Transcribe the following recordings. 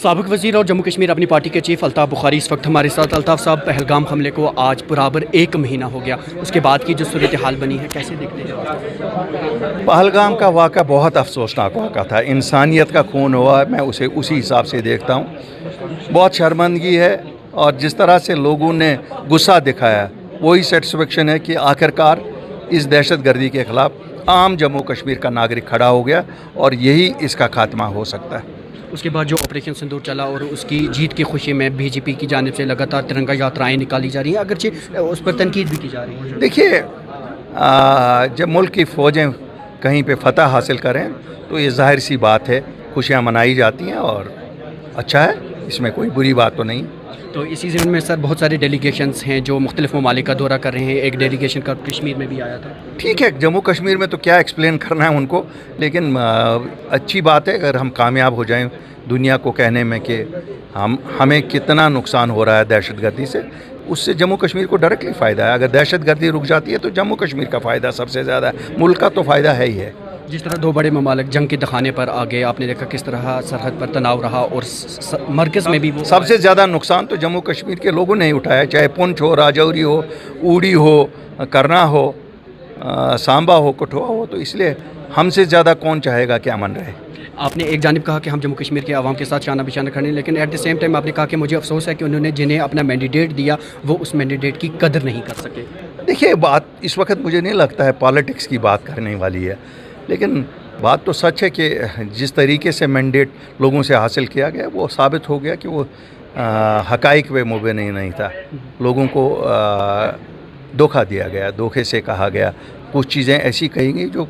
साबिक वज़ीर और जम्मू कश्मीर अपनी पार्टी के चीफ अल्ताफ़ बुखारी इस वक्त हमारे साथ। अल्ताफ़ साहब, पहलगाम हमले को आज बराबर 1 महीना हो गया, उसके बाद की जो सूरत हाल बनी है कैसे देखते हैं? पहलगाम का वाक़ा बहुत अफसोसनाक वाक़ा था। इंसानियत का खून हुआ, मैं उसे उसी हिसाब से देखता हूँ। बहुत शर्मंदगी है और जिस तरह से लोगों ने गुस्सा दिखाया वही सेटिस्फेक्शन है कि आखिरकार इस दहशतगर्दी के ख़िलाफ़ आम जम्मू कश्मीर का नागरिक खड़ा हो गया और यही इसका खात्मा हो सकता है। उसके बाद जो ऑपरेशन सिंदूर चला और उसकी जीत की खुशी में बीजेपी की जानिब से लगातार तिरंगा यात्राएं निकाली जा रही हैं, अगरचे उस पर तनकीद भी की जा रही है। देखिए, जब मुल्क की फ़ौजें कहीं पे फतह हासिल करें तो ये ज़ाहिर सी बात है, खुशियाँ मनाई जाती हैं और अच्छा है, इसमें कोई बुरी बात तो नहीं। तो इसी ज़मीन में सर बहुत सारे डेलीगेशंस हैं जो मुख्तलिफ ममालिक का दौरा कर रहे हैं। एक डेलीगेशन का कश्मीर में भी आया था। ठीक है, जम्मू कश्मीर में तो क्या एक्सप्लेन करना है उनको, लेकिन अच्छी बात है अगर हम कामयाब हो जाएं दुनिया को कहने में कि हमें कितना नुकसान हो रहा है दहशतगर्दी से। उससे जम्मू कश्मीर को डायरेक्टली फ़ायदा है। अगर दहशतगर्दी रुक जाती है तो जम्मू कश्मीर का फ़ायदा सबसे ज़्यादा है, मुल्क का तो फ़ायदा है ही है। जिस तरह दो बड़े ममालिक जंग के दखाने पर आ गए, आपने देखा किस तरह सरहद पर तनाव रहा और मरकज़ में भी सबसे ज़्यादा नुकसान तो जम्मू कश्मीर के लोगों ने ही उठाया, चाहे पुंछ हो, राजौरी हो, ऊड़ी हो, करना हो, सांबा हो, कठुआ हो। तो इसलिए हमसे ज़्यादा कौन चाहेगा कि अमन रहे। आपने एक जानिब कहा कि हम जम्मू कश्मीर के आवाम के साथ शाना बिशाना खड़े हैं, लेकिन एट द सेम टाइम आपने कहा कि मुझे अफसोस है कि उन्होंने जिन्हें अपना मैंडेट दिया वो उस मैंडेट की कदर नहीं कर सके। देखिए, बात इस वक्त मुझे नहीं लगता है पॉलिटिक्स की बात करने वाली है, लेकिन बात तो सच है कि जिस तरीके से मैंडेट लोगों से हासिल किया गया वो साबित हो गया कि वो हकाइक वे मुबीन नहीं था। लोगों को धोखा दिया गया, धोखे से कहा गया, कुछ चीज़ें ऐसी कही गई जो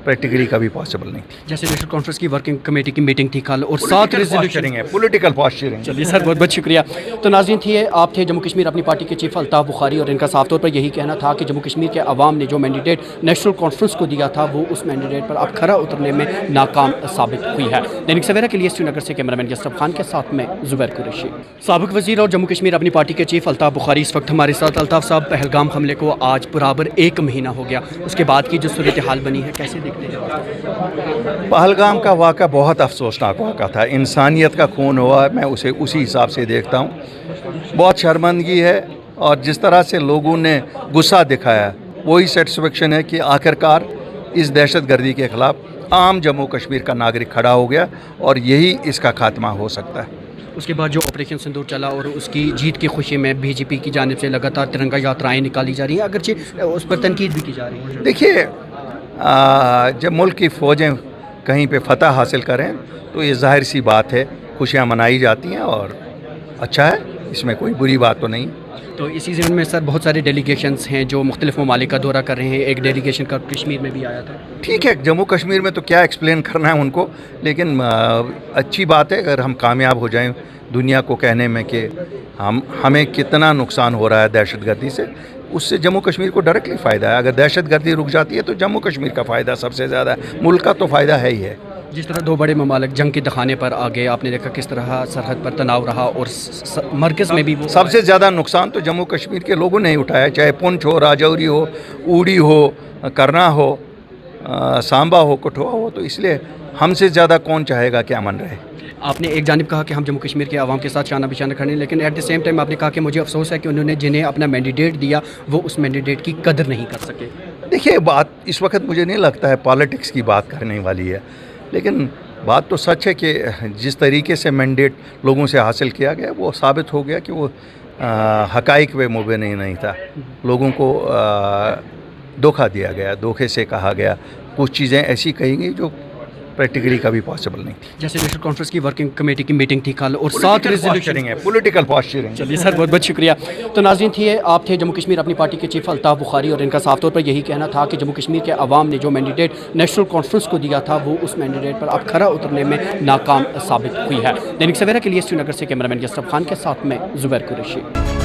प्रैक्टिकली कभी पॉसिबल नहीं थी। जैसे नेशनल कॉन्फ्रेंस की वर्किंग कमेटी की मीटिंग थी कल और 7 रेजोल्यूशन है, पॉलिटिकल पॉस्चरिंग। चलिए सर, बहुत बहुत शुक्रिया। तो नाज़रीन थी आप थे जम्मू कश्मीर अपनी पार्टी के चीफ अल्ताफ़ बुखारी और इनका साफ तौर पर यही कहना था कि जम्मू कश्मीर के अवाम ने जो मैंडेट नेशनल कॉन्फ्रेंस को दिया था वो उस मैंडेट पर अब खरा उतरने में नाकाम साबित हुई है। दैनिक सवेरा के लिए श्रीनगर से कैमरामैन यसरफ खान के साथ में ज़ुबैर कुरैशी। साबिक वज़ीर और जम्मू कश्मीर अपनी पार्टी के चीफ अल्ताफ़ बुखारी इस वक्त हमारे साथ। अल्ताफ़ साहब, पहलगाम हमले को आज बराबर 1 महीना हो गया, उसके बाद की जो सूरत हाल बनी है कैसे देखते हैं? पहलगाम का वाक़ा बहुत अफसोसनाक वाक़ा था। इंसानियत का खून हुआ, मैं उसे उसी हिसाब से देखता हूँ। बहुत शर्मंदगी है और जिस तरह से लोगों ने गुस्सा दिखाया वही सेटिस्फेक्शन है कि आखिरकार इस दहशतगर्दी के ख़िलाफ़ आम जम्मू कश्मीर का नागरिक खड़ा हो गया और यही इसका खात्मा हो सकता है। उसके बाद जो ऑपरेशन सिंदूर चला और उसकी जीत की खुशी में बीजेपी की जानिब से लगातार तिरंगा यात्राएं निकाली जा रही हैं, अगरचे उस पर तनकीद भी की जा रही है। देखिए, जब मुल्क की फ़ौजें कहीं पे फतह हासिल करें तो ये ज़ाहिर सी बात है, खुशियाँ मनाई जाती हैं और अच्छा है, इसमें कोई बुरी बात तो नहीं। तो इसी ज़मीन में सर बहुत सारे डेलीगेशंस हैं जो मुख्तलिफ ममालिक का दौरा कर रहे हैं। एक डेलीगेशन का कश्मीर में भी आया था। ठीक है, जम्मू कश्मीर में तो क्या एक्सप्लेन करना है उनको, लेकिन अच्छी बात है अगर हम कामयाब हो जाएं दुनिया को कहने में कि हमें कितना नुकसान हो रहा है दहशतगर्दी से। उससे जम्मू कश्मीर को डायरेक्टली फ़ायदा है। अगर दहशतगर्दी रुक जाती है तो जम्मू कश्मीर का फ़ायदा सबसे ज़्यादा है, मुल्क का तो फ़ायदा है ही है। जिस तरह दो बड़े ममालिक जंग के दखाने पर आ गए, आपने देखा किस तरह सरहद पर तनाव रहा और मरकज़ में भी सबसे ज़्यादा नुकसान तो जम्मू कश्मीर के लोगों ने ही उठाया, चाहे पुंछ हो, राजौरी हो, ऊड़ी हो, करना हो, सांबा हो, कठुआ हो। तो इसलिए हमसे ज़्यादा कौन चाहेगा कि अमन रहे। आपने एक जानिब कहा कि हम जम्मू कश्मीर के आवाम के साथ शाना बिशाना खड़े हैं, लेकिन एट द सेम टाइम आपने कहा कि मुझे अफसोस है कि उन्होंने जिन्हें अपना मैंडेट दिया वो उस मैंडेट की कदर नहीं कर सके। देखिए, बात इस वक्त मुझे नहीं लगता है पॉलिटिक्स की बात करने वाली है, लेकिन बात तो सच है कि जिस तरीके से मैंडेट लोगों से हासिल किया गया वो साबित हो गया कि वो हकाइक वे मुबीन नहीं था। लोगों को धोखा दिया गया, धोखे से कहा गया, कुछ चीज़ें ऐसी कही गई जो प्रैक्टिकली कभी पॉसिबल नहीं थी। जैसे नेशनल कॉन्फ्रेंस की वर्किंग कमेटी की मीटिंग थी कल और 7 रेजोल्यूशन है, पॉलिटिकल पॉस्चरिंग। चलिए सर, बहुत बहुत शुक्रिया। तो नाज़रीन थी आप थे जम्मू कश्मीर अपनी पार्टी के चीफ अल्ताफ़ बुखारी और इनका साफ तौर पर यही कहना था कि जम्मू कश्मीर के अवाम ने जो मैंडेट नेशनल कॉन्फ्रेंस को दिया था वो उस मैंडेट पर अब खरा उतरने में नाकाम साबित हुई है। दैनिक सवेरा के लिए श्रीनगर से कैमरामैन यसरफ खान के साथ में ज़ुबैर कुरैशी।